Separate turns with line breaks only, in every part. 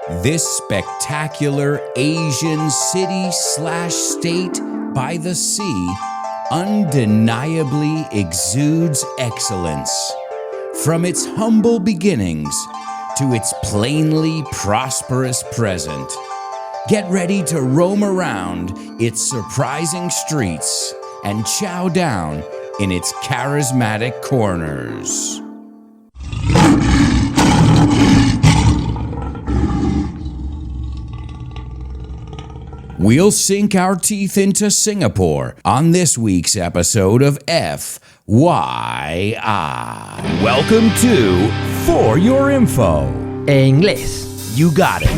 This spectacular Asian city/state by the sea undeniably exudes excellence. From its humble beginnings to its plainly prosperous present. Get ready to roam around its surprising streets and chow down in its charismatic corners. We'll sink our teeth into Singapore on this week's episode of FYI. Welcome to For Your Info.
En inglés.
You got it.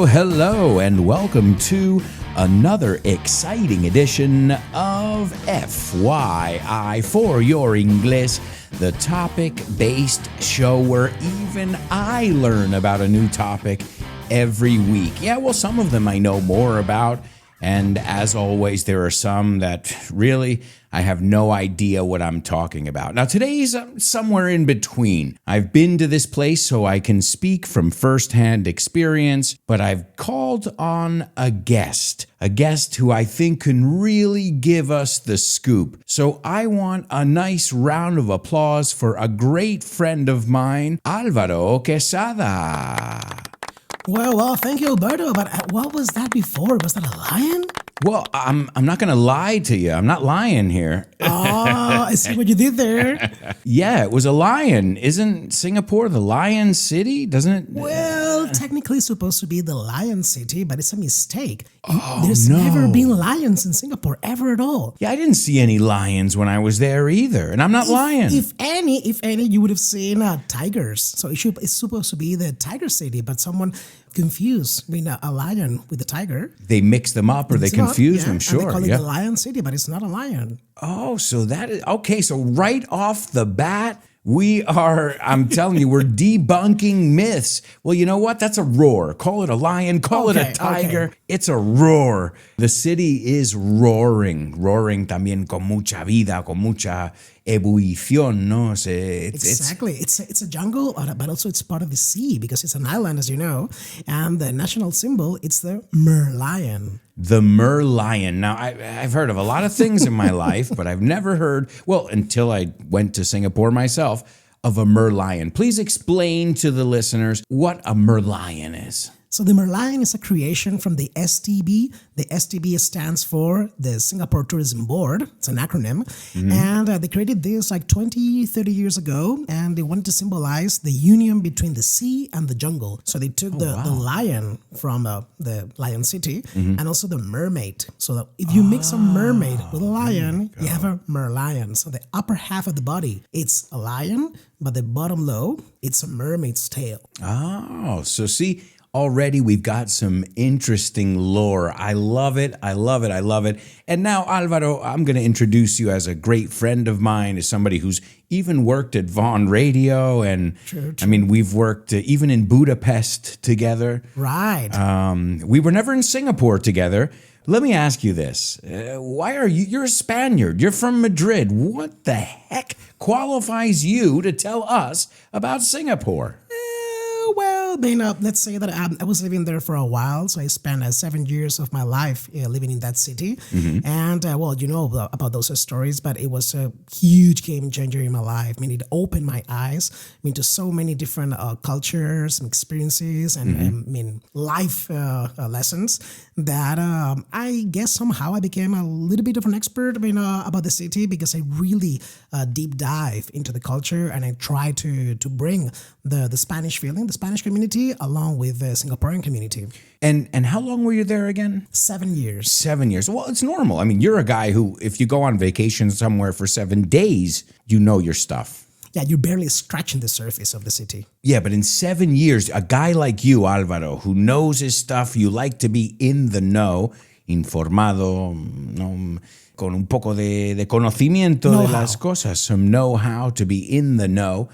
Hello, and welcome to another exciting edition of FYI For Your English, the topic-based show where even I learn about a new topic every week. Yeah, well, some of them I know more about, and as always, there are some that really I have no idea what I'm talking about. Now, today's somewhere in between. I've been to this place so I can speak from firsthand experience, but I've called on a guest who I think can really give us the scoop. So I want a nice round of applause for a great friend of mine, Alvaro Quesada.
Well, thank you, Alberto. But what was that before? Was that a lion?
Well, I'm not going to lie to you. I'm not lying here.
Oh, I see what you did there.
Yeah, it was a lion. Isn't Singapore the lion city? Doesn't it?
Well, technically it's supposed to be the lion city, but it's a mistake.
Oh,
There's
no.
never been lions in Singapore, ever at all.
Yeah, I didn't see any lions when I was there either, and I'm not lying.
If any, you would have seen tigers. So it's supposed to be the tiger city, but someone confused a lion with a tiger.
They mix them up or they confuse them,
And
sure.
they call it the lion city, but it's not a lion.
Oh, so that is, okay, so right off the bat, I'm telling you, we're debunking myths. Well, you know what? That's a roar. Call it a lion, call it a tiger. Okay. It's a roar. The city is roaring también con mucha vida, con mucha ebullición, no?
Exactly. It's a jungle, but also it's part of the sea because it's an island, as you know. And the national symbol, it's the merlion.
The merlion. Now, I've heard of a lot of things in my life, but I've never heard, well, until I went to Singapore myself, of a merlion. Please explain to the listeners what a merlion is.
So the merlion is a creation from the STB. The STB stands for the Singapore Tourism Board. It's an acronym. Mm-hmm. And they created this like 20, 30 years ago. And they wanted to symbolize the union between the sea and the jungle. So they took the lion from the lion city and also the mermaid. So that if you mix a mermaid with a lion, you have a merlion. So the upper half of the body, it's a lion, but the bottom lobe, it's a mermaid's tail.
Oh, so see, already we've got some interesting lore. I love it. And now, Alvaro, I'm going to introduce you as a great friend of mine, as somebody who's even worked at Vaughan Radio. And true. I mean, we've worked even in Budapest together.
Right.
We were never in Singapore together. Let me ask you this. Why are you're a Spaniard. You're from Madrid. What the heck qualifies you to tell us about Singapore?
Well, let's say that I was living there for a while. So I spent 7 years of my life living in that city. Mm-hmm. And, you know about those stories, but it was a huge game changer in my life. I mean, it opened my eyes to so many different cultures and experiences and life lessons that I guess somehow I became a little bit of an expert about the city because I really deep dive into the culture and I try to bring the Spanish feeling, the Spanish community, along with the Singaporean community.
And how long were you there again?
7 years.
7 years. Well, it's normal. I mean, you're a guy who, if you go on vacation somewhere for 7 days, you know your stuff.
Yeah, you're barely scratching the surface of the city.
Yeah, but in 7 years, a guy like you, Alvaro, who knows his stuff, you like to be in the know, informado, no, con un poco de conocimiento de las cosas, some know-how to be in the know.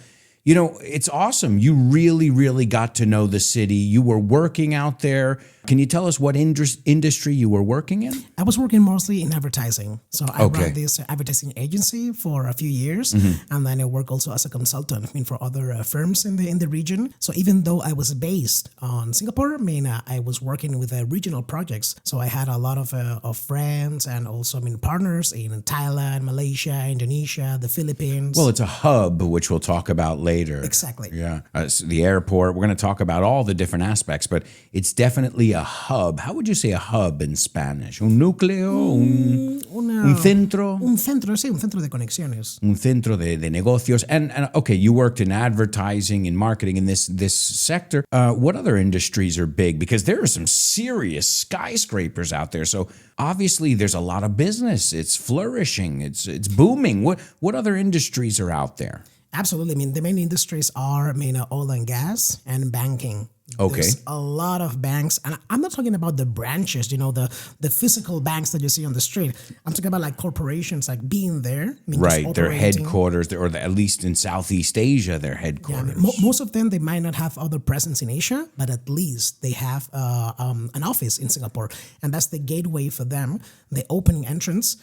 You know, it's awesome. You really, really got to know the city. You were working out there. Can you tell us what industry you were working in?
I was working mostly in advertising. So I ran this advertising agency for a few years, and then I work also as a consultant, for other firms in the region. So even though I was based on Singapore, I was working with regional projects. So I had a lot of friends and also partners in Thailand, Malaysia, Indonesia, the Philippines.
Well, it's a hub, which we'll talk about later.
Exactly.
Yeah. So the airport. We're going to talk about all the different aspects, but it's definitely a hub. How would you say a hub in Spanish? Un núcleo, un centro.
Un centro, sí, un centro de conexiones.
Un centro de negocios. And okay, you worked in advertising and marketing in this sector. What other industries are big? Because there are some serious skyscrapers out there. So obviously there's a lot of business. It's flourishing. It's booming. What other industries are out there?
Absolutely. The main industries are oil and gas and banking.
Okay.
There's a lot of banks, and I'm not talking about the branches, the physical banks that you see on the street. I'm talking about like corporations, like being there.
Right, their headquarters, or at least in Southeast Asia, their headquarters.
Yeah, most of them, they might not have other presence in Asia, but at least they have an office in Singapore, and that's the gateway for them, the opening entrance,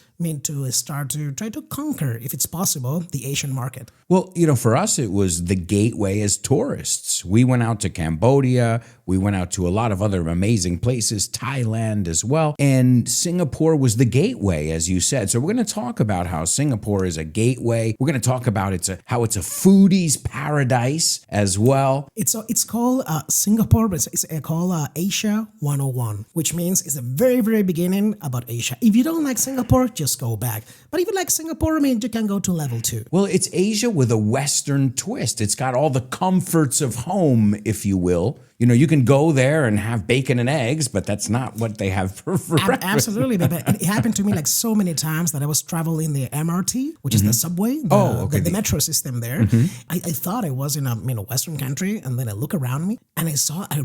to start to try to conquer, if it's possible, the Asian market.
Well, for us, it was the gateway as tourists. We went out to Cambodia. We went out to a lot of other amazing places, Thailand as well. And Singapore was the gateway, as you said. So we're going to talk about how Singapore is a gateway. We're going to talk about how it's a foodie's paradise as well.
It's called Singapore, but it's called Asia 101, which means it's the very, very beginning about Asia. If you don't like Singapore, just go back. But if you like Singapore, you can go to level 2.
Well, it's Asia with a Western twist. It's got all the comforts of home, if you will. You can go there and have bacon and eggs, but that's not what they have for breakfast.
Absolutely. But it happened to me like so many times that I was traveling the MRT, which is the subway, the metro system there. I thought I was in a Western country, and then I look around me and I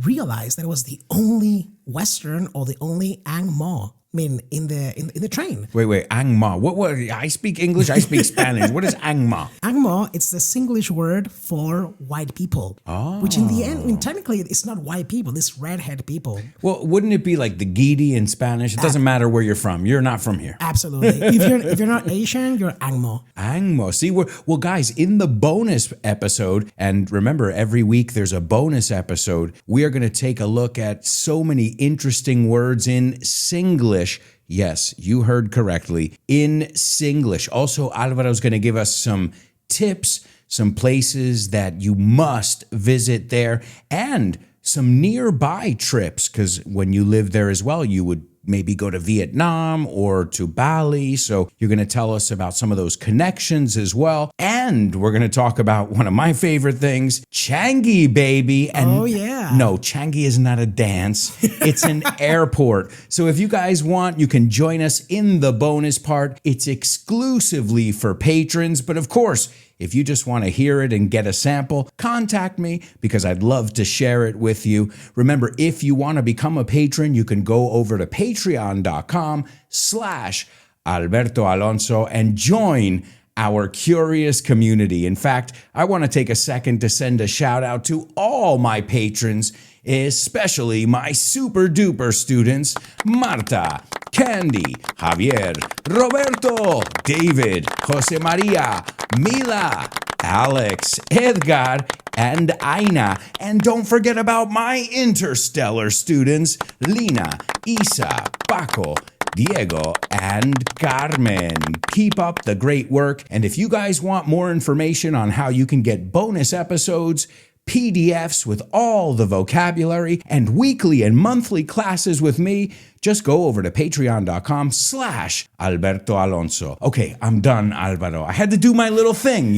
realized that it was the only Western or the only Ang Mo. In the train.
Wait, Ang Ma. What? I speak English, I speak Spanish. What is Ang Ma?
Ang Ma, it's the Singlish word for white people.
Oh.
Which in the end, technically, it's not white people, it's redhead people.
Well, wouldn't it be like the Gidi in Spanish? It doesn't matter where you're from. You're not from here.
Absolutely. if you're not Asian, you're Ang Mo.
Ang Mo. See, guys, in the bonus episode, and remember, every week there's a bonus episode, we are going to take a look at so many interesting words in Singlish. Yes, you heard correctly. In Singlish. Also, Alvaro's going to give us some tips, some places that you must visit there, and some nearby trips, because when you live there as well, you would maybe go to Vietnam or to Bali. So you're going to tell us about some of those connections as well. And we're going to talk about one of my favorite things, Changi, baby. And
oh, yeah.
No, Changi is not a dance. It's an airport. So if you guys want, you can join us in the bonus part. It's exclusively for patrons. But of course, if you just want to hear it and get a sample, contact me because I'd love to share it with you. Remember, if you want to become a patron, you can go over to patreon.com/Alberto Alonso and join our curious community. In fact, I want to take a second to send a shout out to all my patrons, especially my super duper students, Marta, Candy, Javier, Roberto, David, Jose Maria, Mila, Alex, Edgar, and Aina. And don't forget about my interstellar students, Lina, Isa, Paco, Diego, and Carmen. Keep up the great work. And if you guys want more information on how you can get bonus episodes, PDFs with all the vocabulary, and weekly and monthly classes with me, just go over to patreon.com/Alberto Alonso. Okay, I'm done, Alvaro. I had to do my little thing,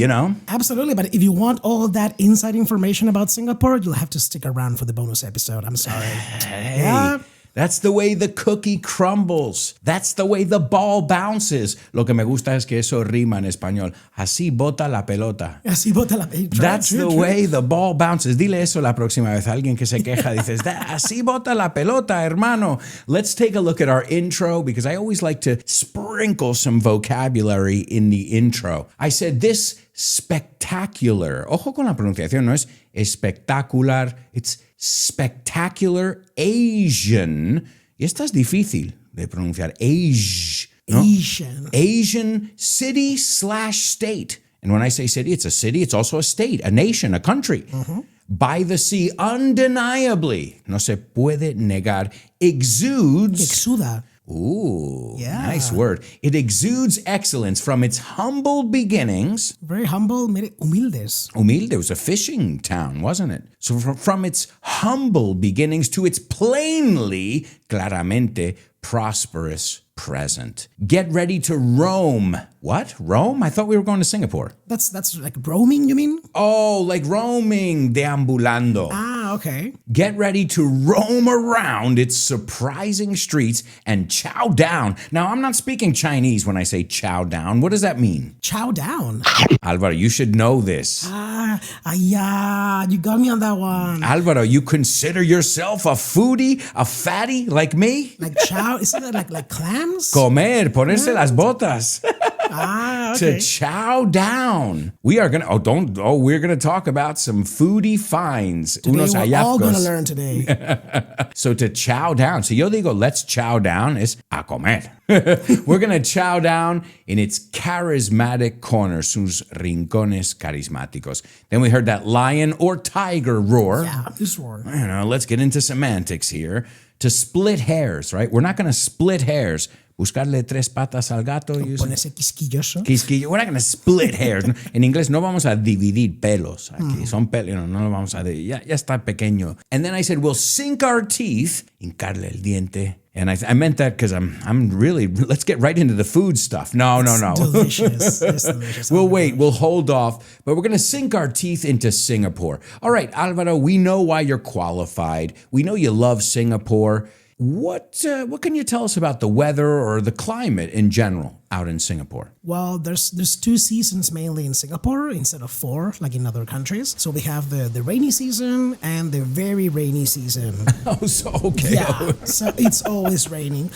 Absolutely, but if you want all that inside information about Singapore, you'll have to stick around for the bonus episode. I'm sorry.
Hey.
Yeah.
That's the way the cookie crumbles. That's the way the ball bounces. Lo que me gusta es que eso rima en español. Así bota la pelota.
Así bota la pelota.
That's the way the ball bounces. Dile eso la próxima vez a alguien que se queja. Dices, así bota la pelota, hermano. Let's take a look at our intro because I always like to sprinkle some vocabulary in the intro. I said this spectacular. Ojo con la pronunciación, no es espectacular. It's spectacular Asian. Y esta es difícil de pronunciar. ¿no? Asian city/state. And when I say city, it's a city, it's also a state, a nation, a country. By the sea, undeniably. No se puede negar. Exudes.
Exuda.
Ooh, nice word. It exudes excellence from its humble beginnings.
Very humble, humildes.
Humilde was a fishing town, wasn't it? So from its humble beginnings to its plainly, claramente, prosperous present. Get ready to roam. What? Rome? I thought we were going to Singapore.
That's like roaming, you mean?
Oh, like roaming, deambulando.
Ah, okay.
Get ready to roam around its surprising streets and chow down. Now, I'm not speaking Chinese when I say chow down. What does that mean?
Chow down.
Alvaro, you should know this.
Yeah, you got me on that one.
Alvaro, you consider yourself a foodie, a fatty like me?
Like chow, isn't that like clams?
Comer, ponerse las botas.
Okay.
To chow down. We are we're gonna talk about some foodie finds.
Today
Unos
we're
hallazgos.
all gonna learn today.
So to chow down. So yo digo, let's chow down is a comer. We're gonna chow down in its charismatic corners, sus rincones carismáticos. Then we heard that lion or tiger roar.
Yeah, this roar.
Let's get into semantics here. To split hairs, right? We're not gonna split hairs. Buscarle tres patas al gato.
Ponerse quisquilloso.
We're not going to split hairs. En inglés no vamos a dividir pelos. Aquí son pelos, no lo vamos a dividir. Ya está pequeño. And then I said, we'll sink our teeth, hincarle el diente. And I meant that because I'm really, let's get right into the food stuff. No.
Delicious. It's delicious.
We'll wait. We'll hold off. But we're going to sink our teeth into Singapore. All right, Alvaro, we know why you're qualified. We know you love Singapore. What can you tell us about the weather or the climate in general out in Singapore?
Well, there's 2 seasons mainly in Singapore instead of 4 like in other countries. So we have the rainy season and the very rainy season.
Oh, so okay.
Yeah, so it's always raining.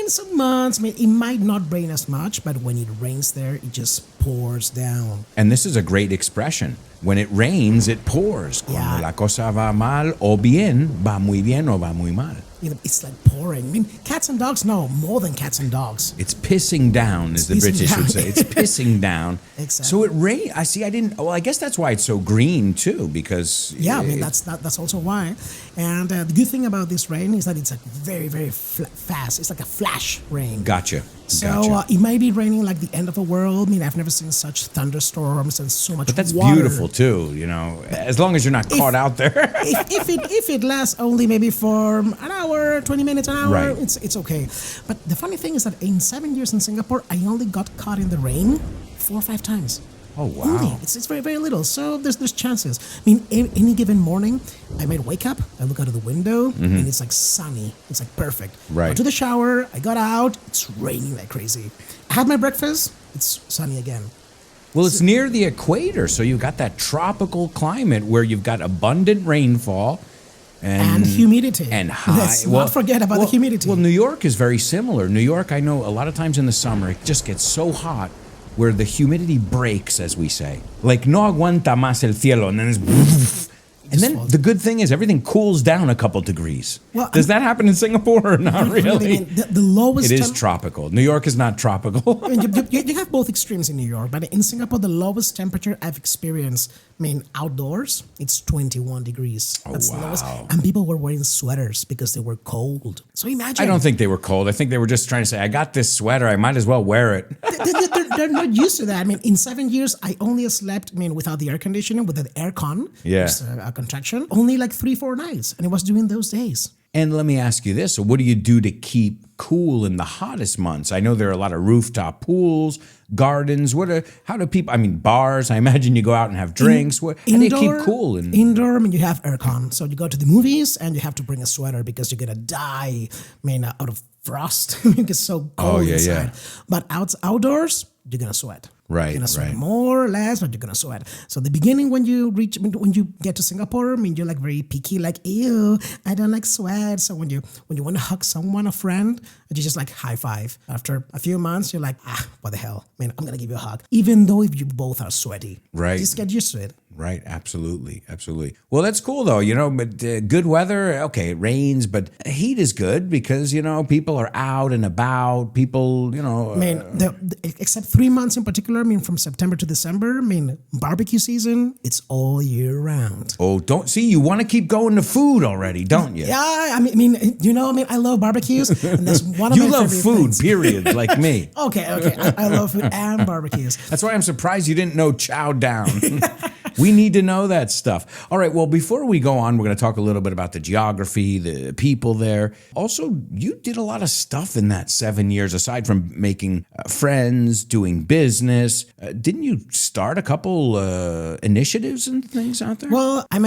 Some months, it might not rain as much, but when it rains there, it just pours down.
And this is a great expression. When it rains, it pours. Cuando la cosa va mal o bien, va muy bien o va muy mal.
It's like pouring. Cats and dogs, no, more than cats and dogs.
It's pissing down, as the British would say. It's pissing down.
Exactly.
So it rains. I guess that's why it's so green too, because...
Yeah, that's also why. And the good thing about this rain is that it's like very, very fast. It's like a flash rain.
Gotcha.
So it might be raining like the end of the world. I've never seen such thunderstorms and so much water.
But that's beautiful too, as long as you're not caught out there.
if it lasts only maybe for an hour, 20 minutes, an hour,
right.
It's okay. But the funny thing is that in 7 years in Singapore, I only got caught in the rain 4 or 5 times.
Oh, wow.
Only. It's very, very little. So there's chances. Any given morning, I might wake up, I look out of the window, and it's like sunny. It's like perfect.
Right.
Go to the shower, I got out, it's raining like crazy. I had my breakfast, it's sunny again.
Well, it's near the equator, so you've got that tropical climate where you've got abundant rainfall.
And humidity.
And high.
Let's not forget about the humidity.
Well, New York is very similar. New York, I know a lot of times in the summer, it just gets so hot where the humidity breaks, as we say. Like, no aguanta más el cielo, and then it's... And then the good thing is everything cools down a couple degrees. Well, does that happen in Singapore or not really?
The lowest...
It is tropical. New York is not tropical.
You have both extremes in New York, but in Singapore, the lowest temperature I've experienced, outdoors, it's 21 degrees. That's the lowest. And people were wearing sweaters because they were cold. So imagine...
I don't think they were cold. I think they were just trying to say, I got this sweater, I might as well wear it.
They're not used to that. In 7 years, I only slept, without the air conditioning, with the air con.
Yeah.
A contraction. Only like 3-4 nights. And it was during those days.
And let me ask you this. So what do you do to keep cool in the hottest months? I know there are a lot of rooftop pools, gardens. How do people? I mean, bars. I imagine you go out and have drinks. How do you keep cool?
Indoor, I mean, you have aircon, so you go to the movies and you have to bring a sweater because you're gonna die, out of frost. It's so cold inside. But outdoors, you're gonna sweat.
Right,
you're gonna sweat more or less, but you're gonna sweat. So the beginning when you get to Singapore, you're like very picky, like, ew, I don't like sweat. So when you want to hug someone, a friend, you just like high five. After a few months, you're like, what the hell, man, I'm gonna give you a hug, even though if you both are sweaty.
Right,
just get used to it.
Right, absolutely. Well, that's cool though, but good weather. Okay, it rains, but heat is good because people are out and about. People,
except 3 months in particular. From September to December. Barbecue season. It's all year round.
Oh, you want to keep going to food already, don't you?
Yeah, I love barbecues, and that's one of
my
favorite
love food,
things.
Period, like me.
Okay. I love food and barbecues.
That's why I'm surprised you didn't know chow down. We need to know that stuff. All right, well, before we go on, we're going to talk a little bit about the geography, the people there. Also, you did a lot of stuff in that 7 years, aside from making friends, doing business. Didn't you start a couple initiatives and things out there?
Well, I'm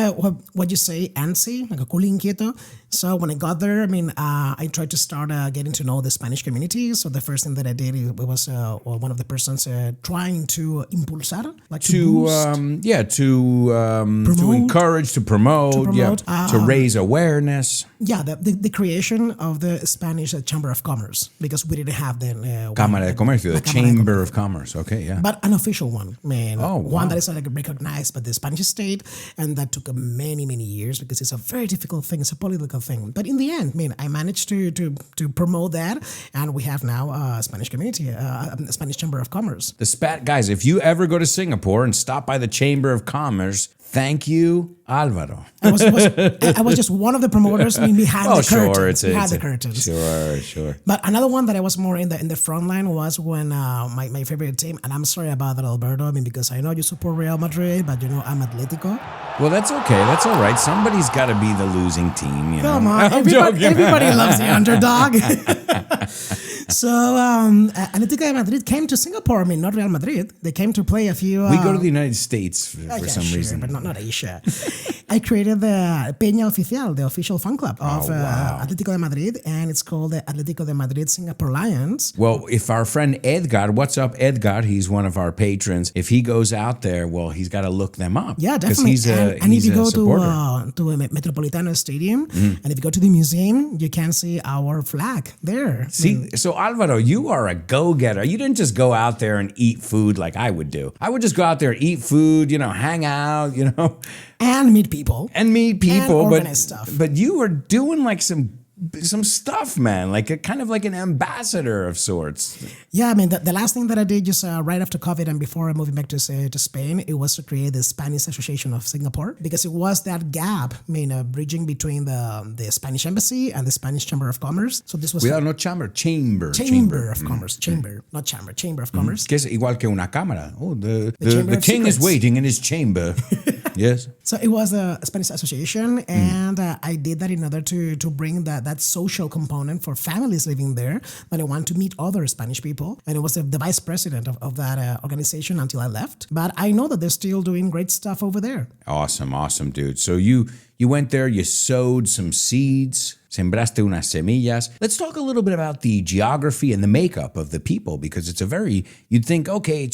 what you say, antsy, like a culo inquieto. So when I got there, I tried to start getting to know the Spanish community. So the first thing that I did was one of the persons trying to impulsar, like to
encourage, to promote, to raise awareness.
Yeah, the creation of the Spanish Chamber of Commerce, because we didn't have the
Cámara de Comercio, the Chamber of Commerce. Okay, yeah.
But an official one,
one
that is like recognized by the Spanish state, and that took many, many years because it's a very difficult thing. It's a political thing. But in the end, I managed to promote that, and we have now a Spanish community, a Spanish Chamber of Commerce.
Guys, if you ever go to Singapore and stop by the Chamber of Commerce, thank you, Alvaro.
I was just one of the promoters behind the curtains.
Behind
the curtains.
Sure.
But another one that I was more in the front line was when my favorite team, and I'm sorry about that, Alberto, because I know you support Real Madrid, but I'm Atletico.
Well, that's okay. That's all right. Somebody's got to be the losing team.
Come on. Everybody loves the underdog. So Atletico de Madrid came to Singapore. Not Real Madrid. They came to play a few.
We go to the United States for some reason,
but not Asia. I created the Peña Oficial, the official fan club of Atletico de Madrid, and it's called the Atletico de Madrid Singapore Lions.
Well, if our friend Edgar, what's up, Edgar? He's one of our patrons. If he goes out there, well, he's got to look them up.
Yeah, definitely.
And
if you go to
a
Metropolitano Stadium, and if you go to the museum, you can see our flag there.
So Alvaro, you are a go-getter. You didn't just go out there and eat food like I would do. I would just go out there and eat food, hang out,
and meet people.
And
organize stuff.
But you were doing like some stuff, man, like a kind of like an ambassador of sorts.
Yeah, the last thing that I did just right after COVID and before I moving back to Spain, it was to create the Spanish Association of Singapore, because it was that gap, bridging between the Spanish Embassy and the Spanish Chamber of Commerce. So this was
no chamber
of Commerce, not chamber, Chamber of Commerce.
Que es igual que una cámara. Oh, the king is waiting in his chamber. Yes.
So it was a Spanish association, and I did that in order to bring that social component for families living there, but I want to meet other Spanish people. And it was the vice president of that organization until I left. But I know that they're still doing great stuff over there.
Awesome, dude. So you went there, you sowed some seeds, sembraste unas semillas. Let's talk a little bit about the geography and the makeup of the people, because it's you'd think, okay,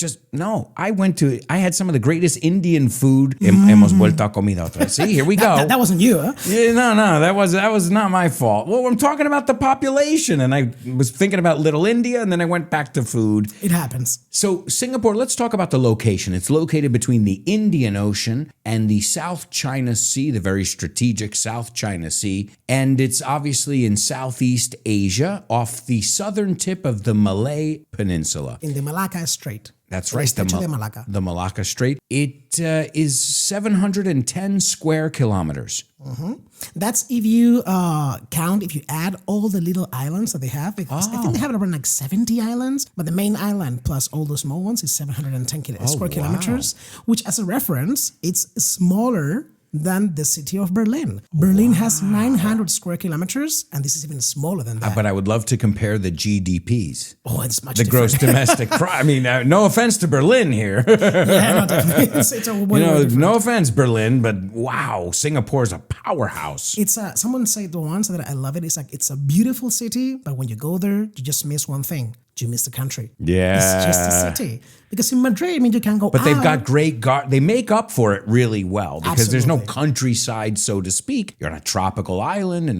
I had some of the greatest Indian food. Hemos vuelto a comida otra vez. See, here we go.
That wasn't you, huh?
Yeah, no, that was not my fault. Well, I'm talking about the population, and I was thinking about Little India, and then I went back to food.
It happens.
So Singapore, let's talk about the location. It's located between the Indian Ocean and the South China Sea, the very strategic South China Sea, and it's obviously in Southeast Asia, off the southern tip of the Malay Peninsula.
In the Malacca Strait.
That's right.
Malacca.
The Malacca Strait. It is 710 square kilometers.
Mm-hmm. That's if you add all the little islands that they have, because I think they have around like 70 islands, but the main island plus all the small ones is 710 square kilometers, which as a reference, it's smaller than the city of Berlin. Berlin has 900 square kilometers, and this is even smaller than that.
But I would love to compare the GDPs.
Oh, it's much
The
different.
gross domestic product. I mean, no offense to Berlin here.
Yeah, no, definitely. It's a way more different.
No offense, Berlin, but wow, Singapore is a powerhouse.
It's someone said the once that I love it. It's like it's a beautiful city, but when you go there, you just miss one thing. You miss the country.
Yeah.
It's just a city. Because in Madrid, I mean, you can go
But they've
out.
got great they make up for it really well because there's no
Absolutely.
countryside, so to speak. You're on a tropical island and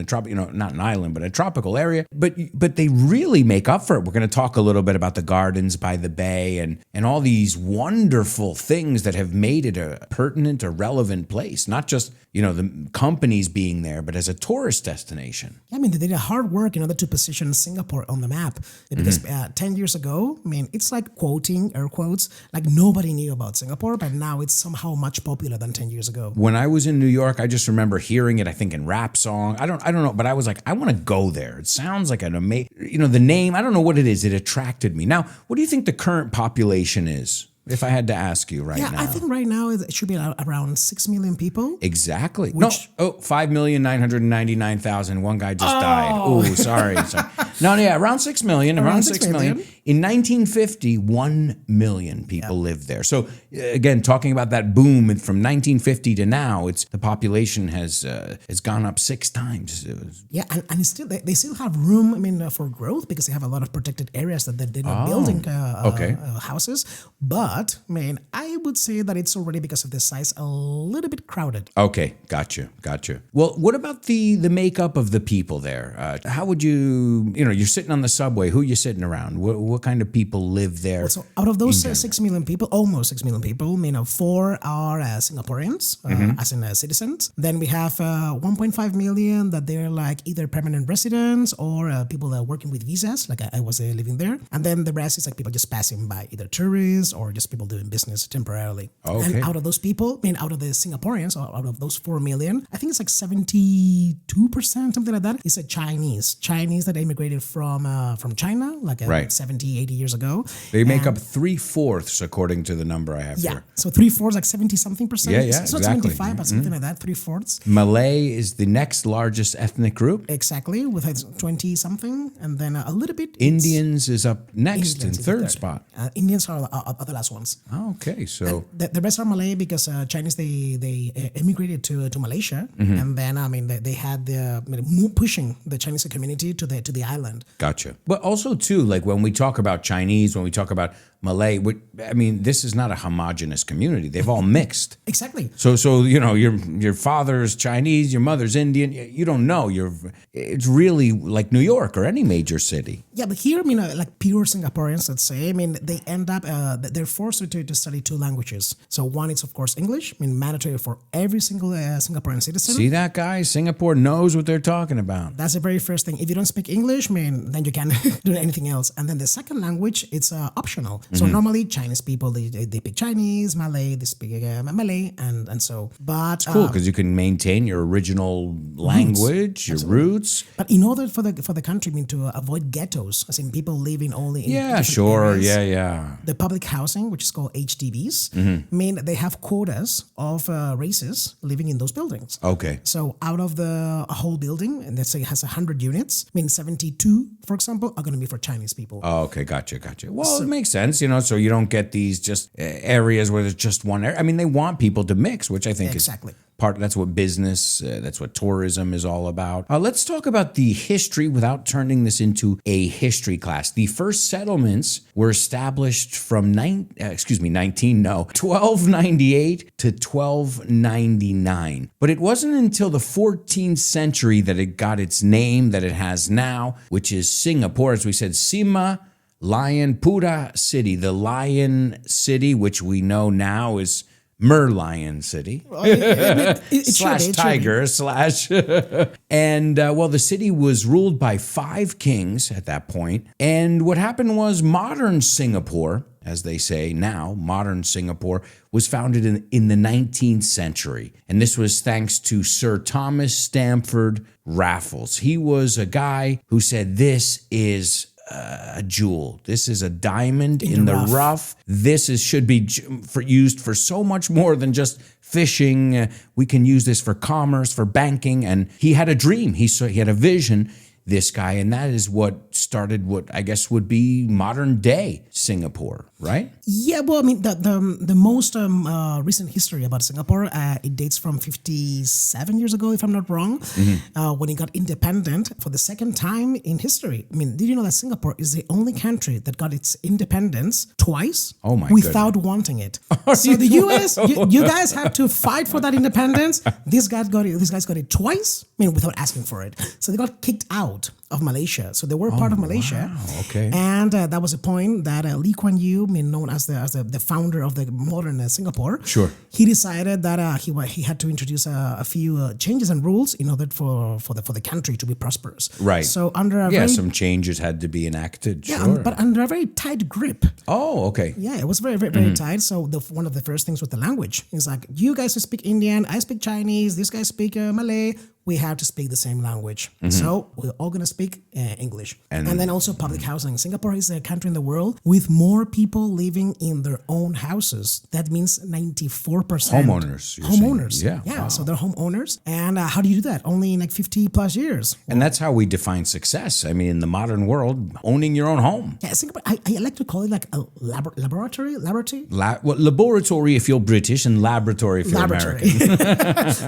not an island, but a tropical area. But they really make up for it. We're going to talk a little bit about the gardens by the bay and all these wonderful things that have made it a pertinent, a relevant place. Not just, the companies being there, but as a tourist destination.
I mean, they did a hard work in order to position Singapore on the map. Because 10 years ago, I mean, it's like quoting, air quotes, like nobody knew about Singapore, but now it's somehow much popular than 10 years ago.
When I was in New York, I just remember hearing it, I think in rap song. I don't know, but I was like, I want to go there. It sounds like an amazing, the name, I don't know what it is. It attracted me. Now, what do you think the current population is? If I had to ask you now.
I think right now it should be around 6 million people.
Exactly. 5,999,000. One guy just died. Oh, sorry. No, around 6 million. Around 6 million. In 1950, 1 million people lived there. So again, talking about that boom from 1950 to now, the population has gone up 6 times.
Yeah, and it's still they still have room. I mean, for growth because they have a lot of protected areas that they're not building houses. But man, I would say that it's already because of the size a little bit crowded.
Okay, gotcha. Well, what about the makeup of the people there? How would you, you're sitting on the subway. Who are you sitting around? What kind of people live there?
So out of those 6 million people, almost 6 million people, 4 are Singaporeans, as in citizens. Then we have 1.5 million that they're like either permanent residents or people that are working with visas, like I was living there. And then the rest is like people just passing by, either tourists or just people doing business temporarily.
Okay.
And out of those people, out of the Singaporeans, or out of those 4 million, I think it's like 72%, something like that, is a Chinese that immigrated from China, like 70, 80 years ago.
They make up 3/4 according to the number I have here.
So 3/4 like 70-something percent.
Yeah,
It's not
exactly.
75, but something like that, 3/4.
Malay is the next largest ethnic group.
Exactly, with 20-something, and then a little bit.
Indians is up next in
Indians is
third spot.
Indians are the last ones.
Okay, so
The rest are Malay because Chinese they immigrated to Malaysia, and then they had pushing the Chinese community to the island.
gotcha. But also too, like when we talk about Chinese, when we talk about Malay, this is not a homogenous community. They've all mixed.
Exactly.
So your father's Chinese, your mother's Indian. You don't know. It's really like New York or any major city.
Yeah, but here, like pure Singaporeans, let's say, they end up, they're forced to study 2 languages. So one is, of course, English, mandatory for every single Singaporean citizen.
See that, guys? Singapore knows what they're talking about.
That's the very first thing. If you don't speak English, then you can't do anything else. And then the second language, it's optional. So normally Chinese people, they pick Chinese, Malay, they speak Malay, and so. But
Cool, because you can maintain your original language, your roots.
But in order for the country, to avoid ghettos, as in people living only in
Yeah,
different
sure.
areas,
Yeah.
the public housing, which is called HDBs, they have quotas of races living in those buildings.
Okay.
So out of the whole building, and let's say it has 100 units, 72, for example, are going to be for Chinese people.
Oh, okay, gotcha. Well, it makes sense, so you don't get these just areas where there's just one area. They want people to mix, which I think
Exactly.
is that's what business, that's what tourism is all about. Let's talk about the history without turning this into a history class. The first settlements were established from 1298 to 1299. But it wasn't until the 14th century that it got its name that it has now, which is Singapore, as we said, Sima Lion Pura City, the Lion City, which we know now is Merlion City slash tiger slash and the city was ruled by 5 kings at that point. And what happened was modern Singapore, as they say now, modern Singapore was founded in the 19th century. And this was thanks to Sir Thomas Stamford Raffles. He was a guy who said, this is a jewel. This is a diamond in the rough. This should be used for so much more than just fishing. We can use this for commerce, for banking. And he had a dream. He had a vision, this guy, and that is what started what I guess would be modern day Singapore, right?
Yeah, well, I mean, the most recent history about Singapore, it dates from 57 years ago, if I'm not wrong, when it got independent for the second time in history. I mean, did you know that Singapore is the only country that got its independence twice without wanting it? So the U.S., you guys had to fight for that independence. These guys got it twice, I mean, without asking for it. So they got kicked out of Malaysia. So they were part of Malaysia.
Wow, okay.
And that was a point that Lee Kuan Yew, known as the founder of the modern Singapore, he decided that he had to introduce a few changes and rules in order for the country to be prosperous.
Right.
So under
some changes had to be enacted.
Yeah, but under a very tight grip.
Oh, okay.
Yeah, it was very, very, very tight. So one of the first things was the language. It's like, you guys speak Indian, I speak Chinese, these guys speak Malay. We have to speak the same language. So we're all going to speak English. And then also public housing. Singapore is a country in the world with more people living in their own houses. That means 94%. Homeowners.
Yeah.
Wow. So they're homeowners. And how do you do that? Only in like 50 plus years.
And that's how we define success. I mean, in the modern world, owning your own home.
Yeah, Singapore, I like to call it like a laboratory.
Laboratory if you're British and laboratory if you're American.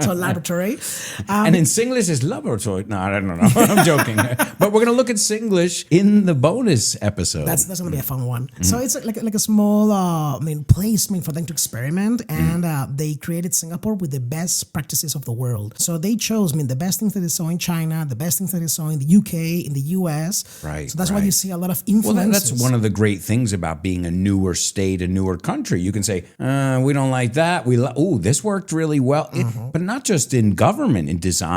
So laboratory.
And in Singlish is laboratory. No, I don't know. I'm joking. But we're going to look at Singlish in the bonus episode.
That's going to be a fun one. So it's like a small place for them to experiment. And they created Singapore with the best practices of the world. So they chose the best things that they saw in China, the best things that they saw in the UK, in the US.
Right.
So that's why you see a lot of influences.
Well, that's one of the great things about being a newer state, a newer country. You can say, we don't like that. This worked really well. But not just in government, in design,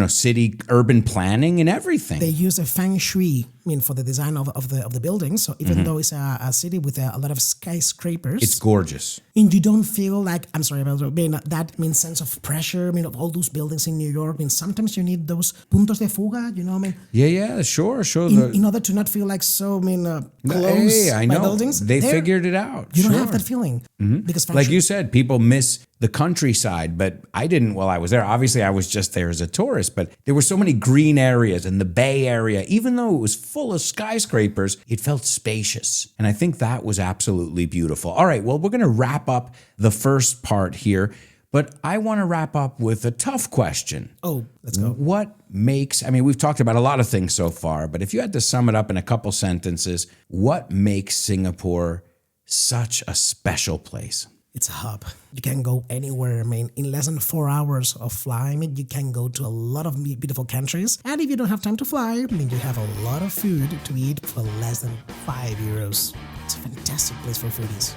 city, urban planning and everything.
They use a feng shui for the design of the buildings. So even though it's a city with a lot of skyscrapers,
it's gorgeous.
And you don't feel like, I'm sorry about that sense of pressure, of all those buildings in New York. Sometimes you need those puntos de fuga, you know what I mean?
Yeah, sure.
In order to not feel like so, close
I know.
by buildings.
They figured it out.
You don't have that feeling. Because
like you said, people miss the countryside, but I didn't while I was there. Obviously, I was just there as a tourist, but there were so many green areas in the Bay Area. Even though it was full of skyscrapers, it felt spacious. And I think that was absolutely beautiful. All right, well, we're going to wrap up the first part here, but I want to wrap up with a tough question.
Oh, let's go.
What makes, we've talked about a lot of things so far, but if you had to sum it up in a couple sentences, what makes Singapore such a special place?
It's a hub. You can go anywhere. In less than 4 hours of flying, you can go to a lot of beautiful countries. And if you don't have time to fly, you have a lot of food to eat for less than €5. It's a fantastic place for foodies.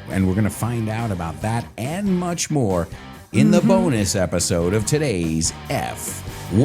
And we're going to find out about that and much more in the bonus episode of today's FYI.